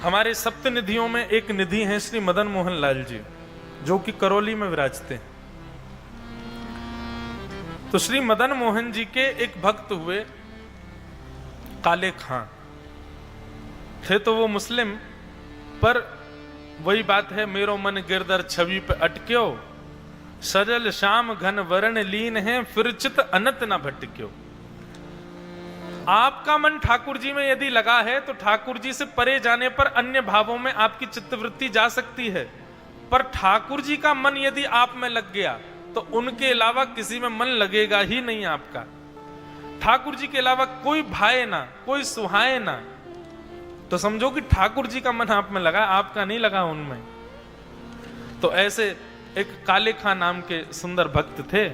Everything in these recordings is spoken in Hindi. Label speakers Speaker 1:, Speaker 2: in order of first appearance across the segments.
Speaker 1: हमारे सप्त निधियों में एक निधि है श्री मदन मोहन लाल जी, जो कि करौली में विराजते हैं। तो श्री मदन मोहन जी के एक भक्त हुए काले खां थे, तो वो मुस्लिम, पर वही बात है, मेरो मन गिरधर छवि पे अटक्यो, सजल श्याम घन वर्ण लीन है, फिर चित अनत न भटक्यो। आपका मन ठाकुर जी में यदि लगा है तो ठाकुर जी से परे जाने पर अन्य भावों में आपकी चित्तवृत्ति जा सकती है, पर ठाकुर जी का मन यदि आप में लग गया तो उनके अलावा किसी में मन लगेगा ही नहीं आपका। ठाकुर जी के अलावा कोई भाए ना, कोई सुहाए ना, तो समझो कि ठाकुर जी का मन आप में लगा, आपका नहीं लगा उनमें। तो ऐसे एक काले खां नाम के सुंदर भक्त थे।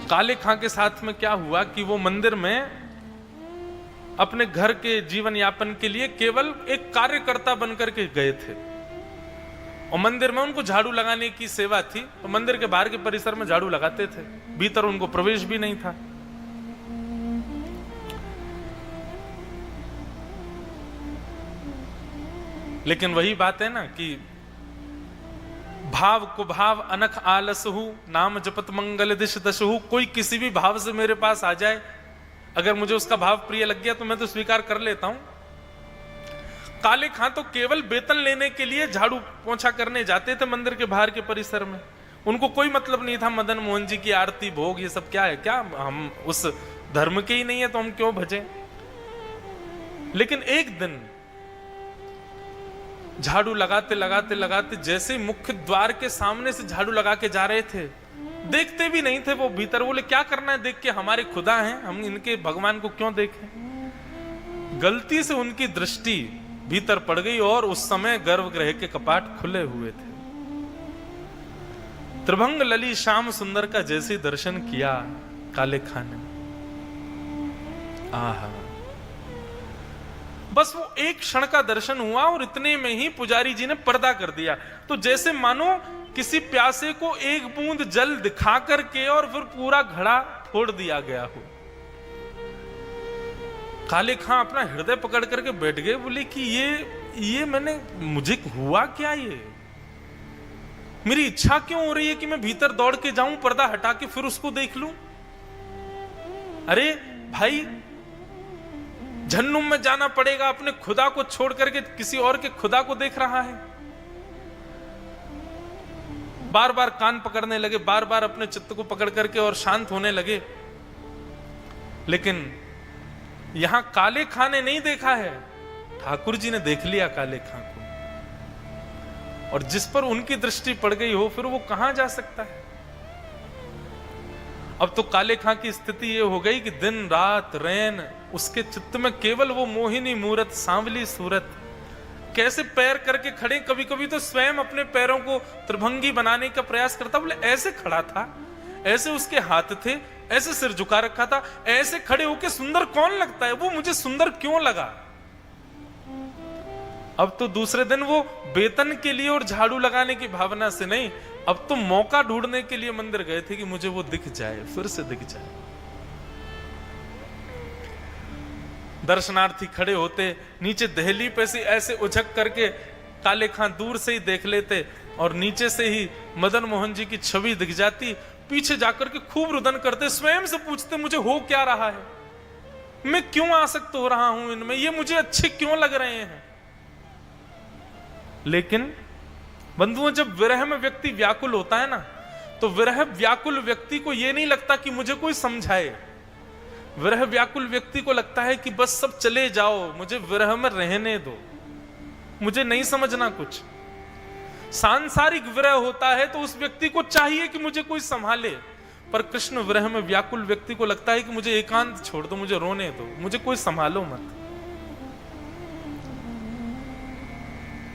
Speaker 1: काले खां के साथ में क्या हुआ कि वो मंदिर में अपने घर के जीवन यापन के लिए केवल एक कार्यकर्ता बनकर के गए थे, और मंदिर में उनको झाड़ू लगाने की सेवा थी, तो मंदिर के बाहर के परिसर में झाड़ू लगाते थे, भीतर उनको प्रवेश भी नहीं था। लेकिन वही बात है ना कि भाव को भाव अनख आलस हूं, नाम जपत मंगल दिश दश हूं। कोई किसी भी भाव से मेरे पास आ जाए, अगर मुझे उसका भाव प्रिय लग गया तो मैं तो स्वीकार कर लेता हूं। काले खां तो केवल वेतन लेने के लिए झाड़ू पोंछा करने जाते थे मंदिर के बाहर के परिसर में। उनको कोई मतलब नहीं था मदन मोहन जी की आरती भोग ये सब क्या है, क्या हम उस धर्म के ही नहीं है तो हम क्यों भजें। लेकिन एक दिन झाड़ू लगाते लगाते लगाते जैसे मुख्य द्वार के सामने से झाड़ू लगा के जा रहे थे, देखते भी नहीं थे वो भीतर। बोले क्या करना है देख के, हमारे खुदा हैं, हम इनके भगवान को क्यों देखें। गलती से उनकी दृष्टि भीतर पड़ गई और उस समय गर्भगृह के कपाट खुले हुए थे। त्रिभंग लली श्याम सुंदर का जैसे दर्शन किया काले खां ने, आहा, बस वो एक क्षण का दर्शन हुआ और इतने में ही पुजारी जी ने पर्दा कर दिया। तो जैसे मानो किसी प्यासे को एक बूंद जल दिखा करके और फिर पूरा घड़ा फोड़ दिया गया हो। काले खां अपना हृदय पकड़ करके बैठ गए, बोले कि ये मैंने, मुझे हुआ क्या, ये मेरी इच्छा क्यों हो रही है कि मैं भीतर दौड़ के जाऊं, पर्दा हटा के फिर उसको देख लूं। अरे भाई, जहन्नुम में जाना पड़ेगा, अपने खुदा को छोड़ करके किसी और के खुदा को देख रहा है। बार बार कान पकड़ने लगे, बार बार अपने चित्त को पकड़ करके और शांत होने लगे। लेकिन यहां काले खां ने नहीं देखा है, ठाकुर जी ने देख लिया काले खां को, और जिस पर उनकी दृष्टि पड़ गई हो फिर वो कहां जा सकता है। अब तो काले खां की स्थिति ये हो गई कि दिन रात रैन उसके चित्त में केवल वो मोहिनी मूरत, सांवली सूरत, कैसे पैर करके खड़े, कभी कभी तो स्वयं अपने पैरों को त्रिभंगी बनाने का प्रयास करता। बोले ऐसे खड़ा था, ऐसे उसके हाथ थे, ऐसे सिर झुका रखा था, ऐसे खड़े होके सुंदर कौन लगता है, वो मुझे सुंदर क्यों लगा। अब तो दूसरे दिन वो वेतन के लिए और झाड़ू लगाने की भावना से नहीं, अब तो मौका ढूंढने के लिए मंदिर गए थे कि मुझे वो दिख जाए, फिर से दिख जाए। दर्शनार्थी खड़े होते, नीचे दहली पे से ऐसे उझक करके काले खां दूर से ही देख लेते, और नीचे से ही मदन मोहन जी की छवि दिख जाती। पीछे जाकर के खूब रुदन करते, स्वयं से पूछते मुझे हो क्या रहा है, मैं क्यों आसक्त हो रहा हूं इनमें, ये मुझे अच्छे क्यों लग रहे हैं। लेकिन बंधुओं, जब विरह में व्यक्ति व्याकुल होता है ना, तो विरह व्याकुल व्यक्ति को यह नहीं लगता कि मुझे कोई समझाए। विरह व्याकुल व्यक्ति को लगता है कि बस सब चले जाओ, मुझे विरह में रहने दो, मुझे नहीं समझना कुछ। सांसारिक विरह होता है तो उस व्यक्ति को चाहिए कि मुझे कोई संभाले, पर कृष्ण विरह में व्याकुल व्यक्ति को लगता है कि मुझे एकांत छोड़ दो, मुझे रोने दो, मुझे कोई संभालो मत।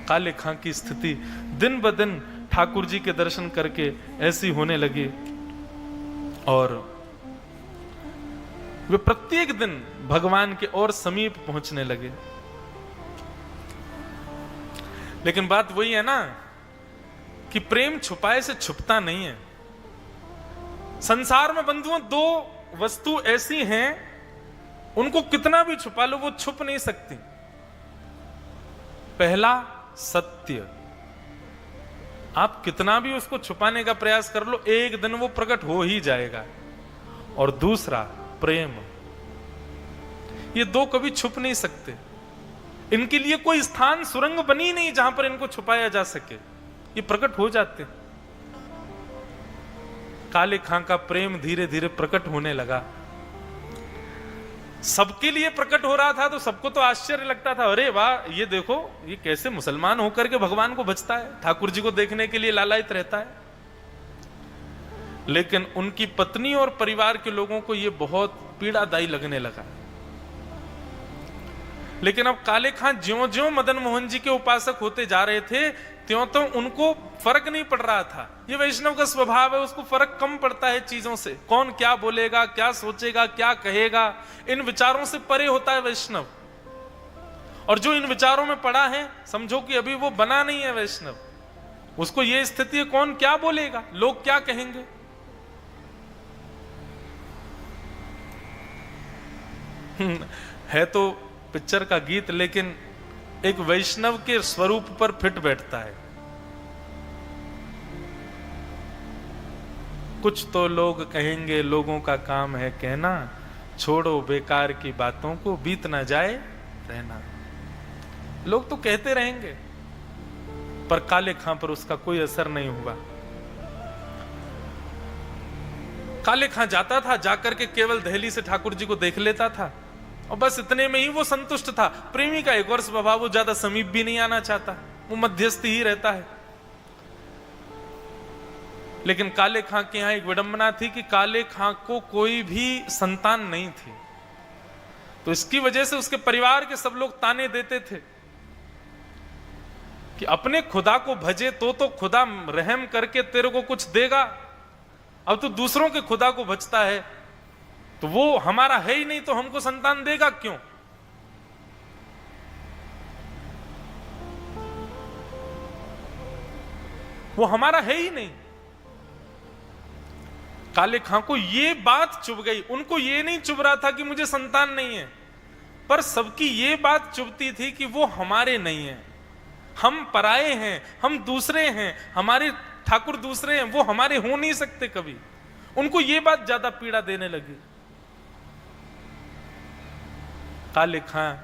Speaker 1: काले खां की स्थिति दिन ब दिन ठाकुर जी के दर्शन करके ऐसी होने लगी, और वे प्रत्येक दिन भगवान के और समीप पहुंचने लगे। लेकिन बात वही है ना कि प्रेम छुपाए से छुपता नहीं है। संसार में बंधुओं दो वस्तु ऐसी हैं, उनको कितना भी छुपा लो वो छुप नहीं सकती। पहला सत्य, आप कितना भी उसको छुपाने का प्रयास कर लो, एक दिन वो प्रकट हो ही जाएगा। और दूसरा प्रेम, ये दो कभी छुप नहीं सकते। इनके लिए कोई स्थान, सुरंग बनी नहीं जहां पर इनको छुपाया जा सके, ये प्रकट हो जाते। काले खां का प्रेम धीरे धीरे प्रकट होने लगा, सबके लिए प्रकट हो रहा था, तो सबको तो आश्चर्य लगता था, अरे वाह, ये देखो ये कैसे मुसलमान होकर के भगवान को भजता है, ठाकुर जी को देखने के लिए लालायित रहता है। लेकिन उनकी पत्नी और परिवार के लोगों को यह बहुत पीड़ादायी लगने लगा। लेकिन अब काले खां ज्यों ज्यों मदन मोहन जी के उपासक होते जा रहे थे, त्यों तो उनको फर्क नहीं पड़ रहा था। ये वैष्णव का स्वभाव है, उसको फर्क कम पड़ता है चीजों से, कौन क्या बोलेगा, क्या सोचेगा, क्या कहेगा, इन विचारों से परे होता है वैष्णव। और जो इन विचारों में पड़ा है, समझो कि अभी वो बना नहीं है वैष्णव। उसको ये स्थिति है, कौन क्या बोलेगा, लोग क्या कहेंगे। है तो पिक्चर का गीत, लेकिन एक वैष्णव के स्वरूप पर फिट बैठता है। कुछ तो लोग कहेंगे, लोगों का काम है कहना, छोड़ो बेकार की बातों को, बीत ना जाए रहना। लोग तो कहते रहेंगे, पर काले खां पर उसका कोई असर नहीं हुआ। काले खां जाता था, जाकर के केवल दहली से ठाकुर जी को देख लेता था, और बस इतने में ही वो संतुष्ट था। प्रेमी का एक और स्वभाव, वो ज्यादा समीप भी नहीं आना चाहता, वो मध्यस्थी ही रहता है। लेकिन काले खां के यहां एक विडंबना थी कि काले खां को कोई भी संतान नहीं थी, तो इसकी वजह से उसके परिवार के सब लोग ताने देते थे कि अपने खुदा को भजे तो खुदा रहम करके तेरे को कुछ देगा, अब तो दूसरों के खुदा को भजता है, तो वो हमारा है ही नहीं, तो हमको संतान देगा क्यों। वो हमारा है ही नहीं। काले खां को ये बात चुभ गई। उनको ये नहीं चुभ रहा था कि मुझे संतान नहीं है, पर सबकी ये बात चुभती थी कि वो हमारे नहीं है, हम पराये हैं, हम दूसरे हैं, हमारे ठाकुर दूसरे हैं, वो हमारे हो नहीं सकते कभी। उनको ये बात ज्यादा पीड़ा देने लगी। काले खां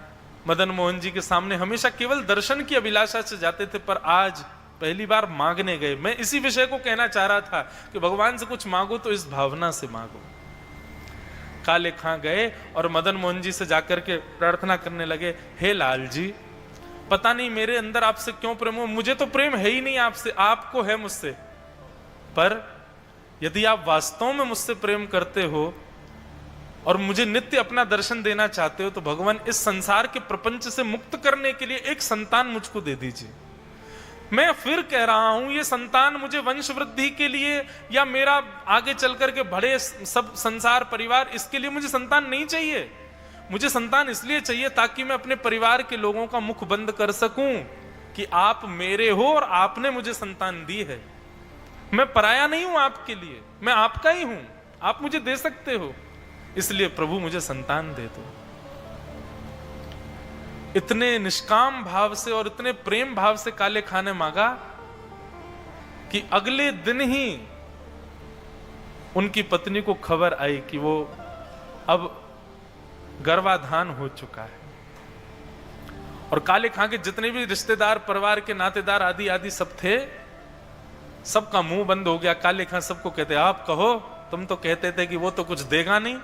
Speaker 1: मदन मोहन जी के सामने हमेशा केवल दर्शन की अभिलाषा से जाते थे, पर आज पहली बार मांगने गए। मैं इसी विषय को कहना चाह रहा था कि भगवान से कुछ मांगो तो इस भावना से मांगो। काले खां गए और मदन मोहन जी से जाकर के प्रार्थना करने लगे, हे लाल जी, पता नहीं मेरे अंदर आपसे क्यों प्रेम हो, मुझे तो प्रेम है ही नहीं आपसे, आपको है मुझसे, पर यदि आप वास्तव में मुझसे प्रेम करते हो और मुझे नित्य अपना दर्शन देना चाहते हो, तो भगवान इस संसार के प्रपंच से मुक्त करने के लिए एक संतान मुझको दे दीजिए। मैं फिर कह रहा हूं, ये संतान मुझे वंश वृद्धि के लिए या मेरा आगे चल करके बड़े सब संसार परिवार, इसके लिए मुझे संतान नहीं चाहिए। मुझे संतान इसलिए चाहिए ताकि मैं अपने परिवार के लोगों का मुख बंद कर सकूं कि आप मेरे हो और आपने मुझे संतान दी है। मैं पराया नहीं हूं आपके लिए, मैं आपका ही हूं, आप मुझे दे सकते हो, इसलिए प्रभु मुझे संतान दे दो। इतने निष्काम भाव से और इतने प्रेम भाव से काले खां ने मांगा कि अगले दिन ही उनकी पत्नी को खबर आई कि वो अब गर्भाधान हो चुका है। और काले खां के जितने भी रिश्तेदार, परिवार के नातेदार आदि आदि सब थे, सबका मुंह बंद हो गया। काले खां सबको कहते, आप कहो, तुम तो कहते थे कि वो तो कुछ देगा नहीं,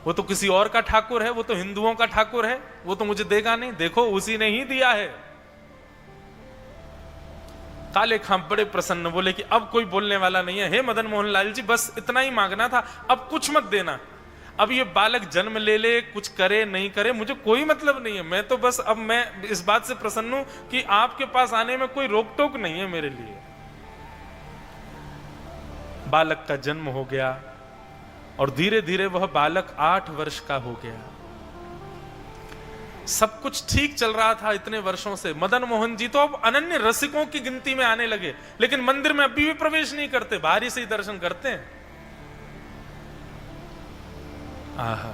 Speaker 1: वो तो किसी और का ठाकुर है, वो तो हिंदुओं का ठाकुर है, वो तो मुझे देगा नहीं, देखो उसी ने ही दिया है। काले खां बड़े प्रसन्न, बोले कि अब कोई बोलने वाला नहीं है, हे मदन मोहन लाल जी, बस इतना ही मांगना था, अब कुछ मत देना। अब ये बालक जन्म ले ले, कुछ करे नहीं करे, मुझे कोई मतलब नहीं है, मैं तो बस अब मैं इस बात से प्रसन्न हूं कि आपके पास आने में कोई रोक टोक नहीं है मेरे लिए। बालक का जन्म हो गया और धीरे धीरे वह बालक 8 वर्ष का हो गया। सब कुछ ठीक चल रहा था इतने वर्षों से। मदन मोहन जी तो अब अनन्य रसिकों की गिनती में आने लगे, लेकिन मंदिर में अभी भी प्रवेश नहीं करते, बाहर ही से ही दर्शन करते हैं। आहा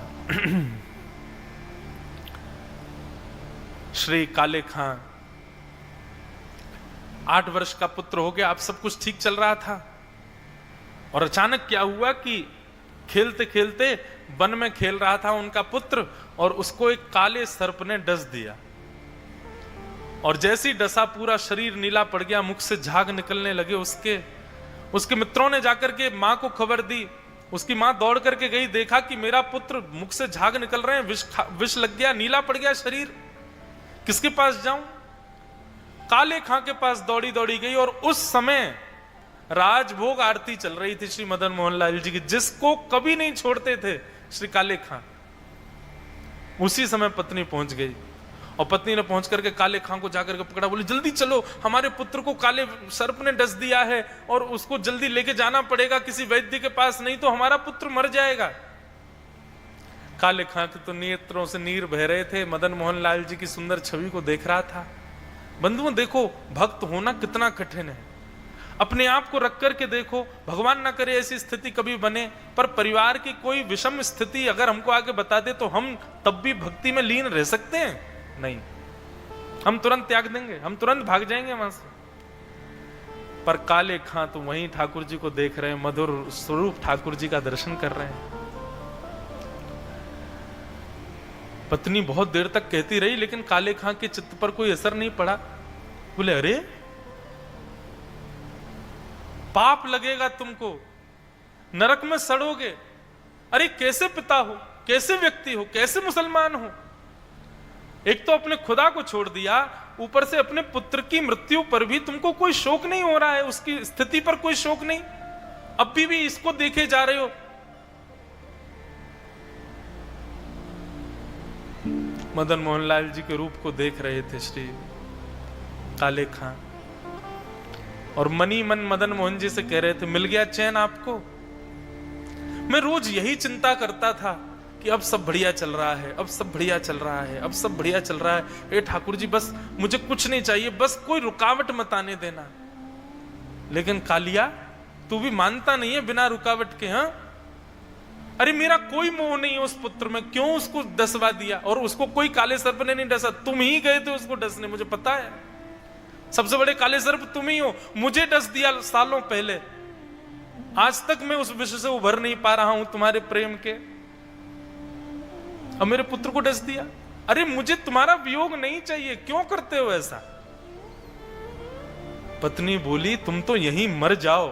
Speaker 1: श्री काले खां 8 वर्ष का पुत्र हो गया, अब सब कुछ ठीक चल रहा था। और अचानक क्या हुआ कि खेलते खेलते वन में खेल रहा था उनका पुत्र, और उसको एक काले सर्प ने डस दिया। और जैसे ही डसा पूरा शरीर नीला पड़ गया, मुख से झाग निकलने लगे उसके मित्रों ने जाकर के मां को खबर दी। उसकी मां दौड़ करके गई, देखा कि मेरा पुत्र मुख से झाग निकल रहे हैं, विष लग गया, नीला पड़ गया शरीर, किसके पास जाऊं? काले खां के पास दौड़ी दौड़ी गई। और उस समय राजभोग आरती चल रही थी श्री मदन मोहन लाल जी की, जिसको कभी नहीं छोड़ते थे श्री काले खां। उसी समय पत्नी पहुंच गई, और पत्नी ने पहुंच करके काले खां को जाकर के पकड़ा, बोली जल्दी चलो, हमारे पुत्र को काले सर्प ने डस दिया है और उसको जल्दी लेके जाना पड़ेगा किसी वैद्य के पास, नहीं तो हमारा पुत्र मर जाएगा। काले खां के तो नेत्रों से नीर बह रहे थे, मदन मोहन लाल जी की सुंदर छवि को देख रहा था। बंधुओं देखो, भक्त होना कितना कठिन है। अपने आप को रख करके देखो, भगवान ना करे ऐसी स्थिति कभी बने, पर परिवार की कोई विषम स्थिति अगर हमको आके बता दे तो हम तब भी भक्ति में लीन रह सकते हैं? नहीं, हम तुरंत त्याग देंगे, हम तुरंत भाग जाएंगे वहां से। पर काले खां तो वहीं ठाकुर जी को देख रहे हैं, मधुर स्वरूप ठाकुर जी का दर्शन कर रहे हैं। पत्नी बहुत देर तक कहती रही, लेकिन काले खां के चित्त पर कोई असर नहीं पड़ा। बोले अरे पाप लगेगा तुमको, नरक में सड़ोगे। अरे कैसे पिता हो, कैसे व्यक्ति हो, कैसे मुसलमान हो? एक तो अपने खुदा को छोड़ दिया, ऊपर से अपने पुत्र की मृत्यु पर भी तुमको कोई शोक नहीं हो रहा है, उसकी स्थिति पर कोई शोक नहीं, अब भी इसको देखे जा रहे हो। मदन मोहन लाल जी के रूप को देख रहे थे श्री काले खां, और मनी मन मदन मोहन जी से कह रहे थे, मिल गया चैन आपको? मैं रोज यही चिंता करता था कि अब सब बढ़िया चल रहा है, अब सब बढ़िया चल रहा है, अब सब बढ़िया चल रहा है। हे ठाकुर जी, बस मुझे कुछ नहीं चाहिए, बस कोई रुकावट मत आने देना। लेकिन कालिया, तू भी मानता नहीं है बिना रुकावट के? हाँ, अरे मेरा कोई मोह नहीं है उस पुत्र में, क्यों उसको डसवा दिया? और उसको कोई काले सर्प ने नहीं डसा, तुम ही गए थे उसको डसने, मुझे पता है। सबसे बड़े काले सर्प तुम ही हो, मुझे डस दिया सालों पहले। आज तक मैं उस विषय से उभर नहीं पा रहा हूं तुम्हारे प्रेम के, अब मेरे पुत्र को डस दिया। अरे मुझे तुम्हारा वियोग नहीं चाहिए, क्यों करते हो ऐसा? पत्नी बोली, तुम तो यहीं मर जाओ,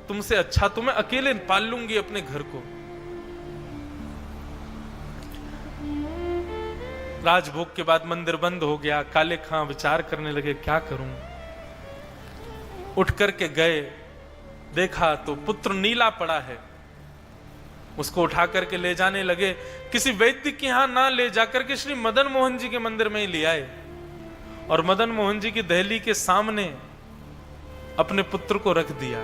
Speaker 1: तुमसे अच्छा तो मैं अकेले पाल लूंगी अपने घर को। राजभोग के बाद मंदिर बंद हो गया। काले खां विचार करने लगे, क्या करूं? उठ करके गए, देखा तो पुत्र नीला पड़ा है। उसको उठा करके ले जाने लगे, किसी वैद्य के यहां ना ले जाकर के श्री मदन मोहन जी के मंदिर में ही ले आए, और मदन मोहन जी की दहली के सामने अपने पुत्र को रख दिया।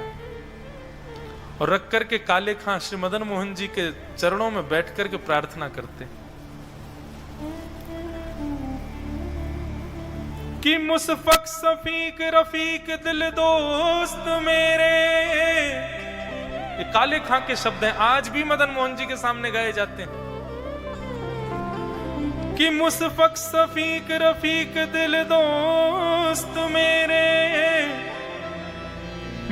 Speaker 1: और रख करके काले खां श्री मदन मोहन जी के चरणों में बैठ करके प्रार्थना करते कि मुसफक सफीक रफीक दिल दोस्त मेरे। ये काले खां के शब्द हैं, आज भी मदन मोहन जी के सामने गाए जाते हैं कि मुसफक सफीक रफीक दिल दोस्त मेरे,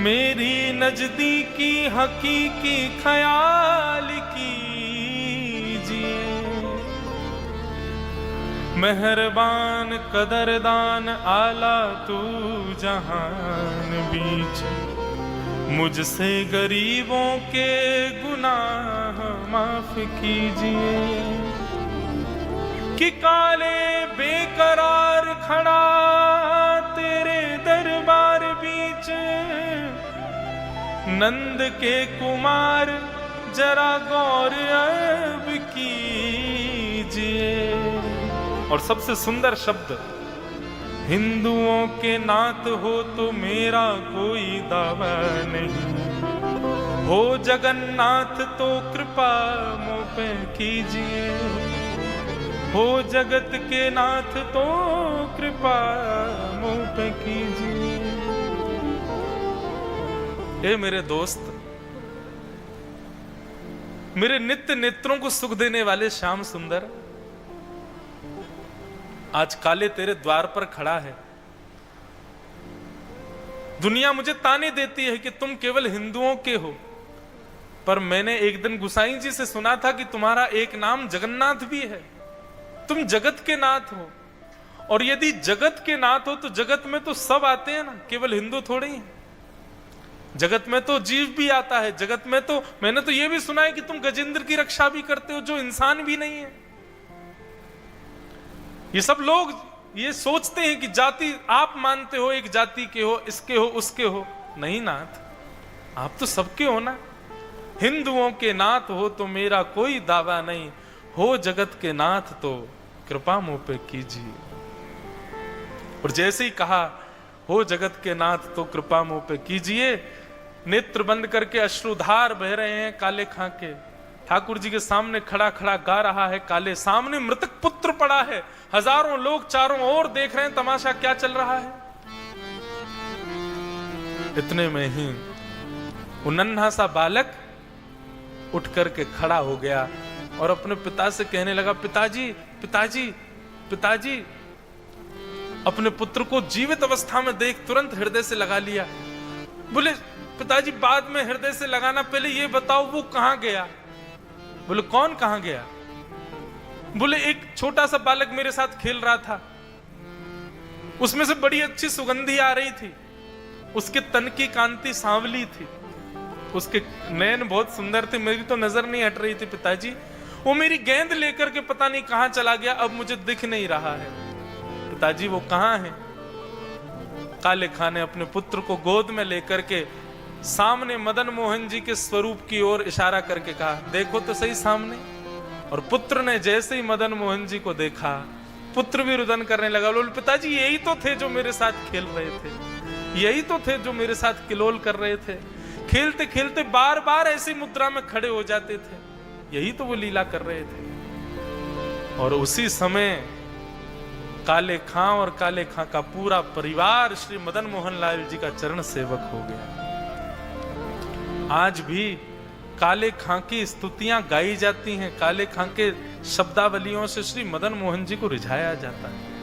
Speaker 1: मेरी नजदीकी हकीकी ख्याल कीजिए। मेहरबान कदरदान आला तू जहान बीच, मुझसे गरीबों के गुनाह माफ कीजिए। कि काले बेकरार खड़ा तेरे दरबार बीच, नंद के कुमार जरा गौर अब कीजिए। और सबसे सुंदर शब्द, हिंदुओं के नाथ हो तो मेरा कोई दावा नहीं, हो जगन्नाथ तो कृपा मुझ पे कीजिए, हो जगत के नाथ तो कृपा मुझ पे कीजिए। ए मेरे दोस्त, मेरे नित्य नेत्रों को सुख देने वाले श्याम सुंदर, आज काले तेरे द्वार पर खड़ा है। दुनिया मुझे ताने देती है कि तुम केवल हिंदुओं के हो, पर मैंने एक दिन गुसाई जी से सुना था कि तुम्हारा एक नाम जगन्नाथ भी है, तुम जगत के नाथ हो। और यदि जगत के नाथ हो तो जगत में तो सब आते हैं ना, केवल हिंदू थोड़े ही है। जगत में तो जीव भी आता है, जगत में तो मैंने तो यह भी सुना है कि तुम गजेंद्र की रक्षा भी करते हो, जो इंसान भी नहीं है। ये सब लोग ये सोचते हैं कि जाति आप मानते हो, एक जाति के हो, इसके हो, उसके हो। नहीं नाथ, आप तो सबके हो ना। हिंदुओं के नाथ हो तो मेरा कोई दावा नहीं, हो जगत के नाथ तो कृपा मुंह पे कीजिए। और जैसे ही कहा हो जगत के नाथ तो कृपा मुंह पे कीजिए, नेत्र बंद करके अश्रुधार बह रहे हैं काले खां के। ठाकुर जी के सामने खड़ा खड़ा गा रहा है काले, सामने मृतक पुत्र पड़ा है, हजारों लोग चारों ओर देख रहे हैं तमाशा क्या चल रहा है। इतने में ही वो नन्हा सा बालक उठ करके खड़ा हो गया और अपने पिता से कहने लगा, पिताजी पिताजी पिताजी। अपने पुत्र को जीवित अवस्था में देख तुरंत हृदय से लगा लिया। बोले पिताजी बाद में हृदय से लगाना, पहले ये बताओ वो कहां गया। बोले कौन कहां गया। बोले एक छोटा सा बालक मेरे साथ खेल रहा था, उसमें से बड़ी अच्छी सुगंधी आ रही थी, उसके तन की कांति सांवली थी, उसके नयन बहुत सुंदर थे, मेरी तो नजर नहीं हट रही थी पिताजी। वो मेरी गेंद लेकर के पता नहीं कहां चला गया, अब मुझे दिख नहीं रहा है। पिताजी वो कहां है। काले खां ने अपने पुत्र को गोद में लेकर के सामने मदन मोहन जी के स्वरूप की ओर इशारा करके कहा, देखो तो सही सामने। और पुत्र ने जैसे ही मदन मोहन जी को देखा, पुत्र भी रुदन करने लगा। बोले पिताजी यही तो थे जो मेरे साथ खेल रहे थे, यही तो थे जो मेरे साथ किलोल कर रहे थे, खेलते खेलते बार बार ऐसी मुद्रा में खड़े हो जाते थे, यही तो वो लीला कर रहे थे। और उसी समय काले खां और काले खां का पूरा परिवार श्री मदन मोहन लाल जी का चरण सेवक हो गया। आज भी काले खां की स्तुतियां गाई जाती हैं, काले खां के शब्दावलियों से श्री मदन मोहन जी को रिझाया जाता है।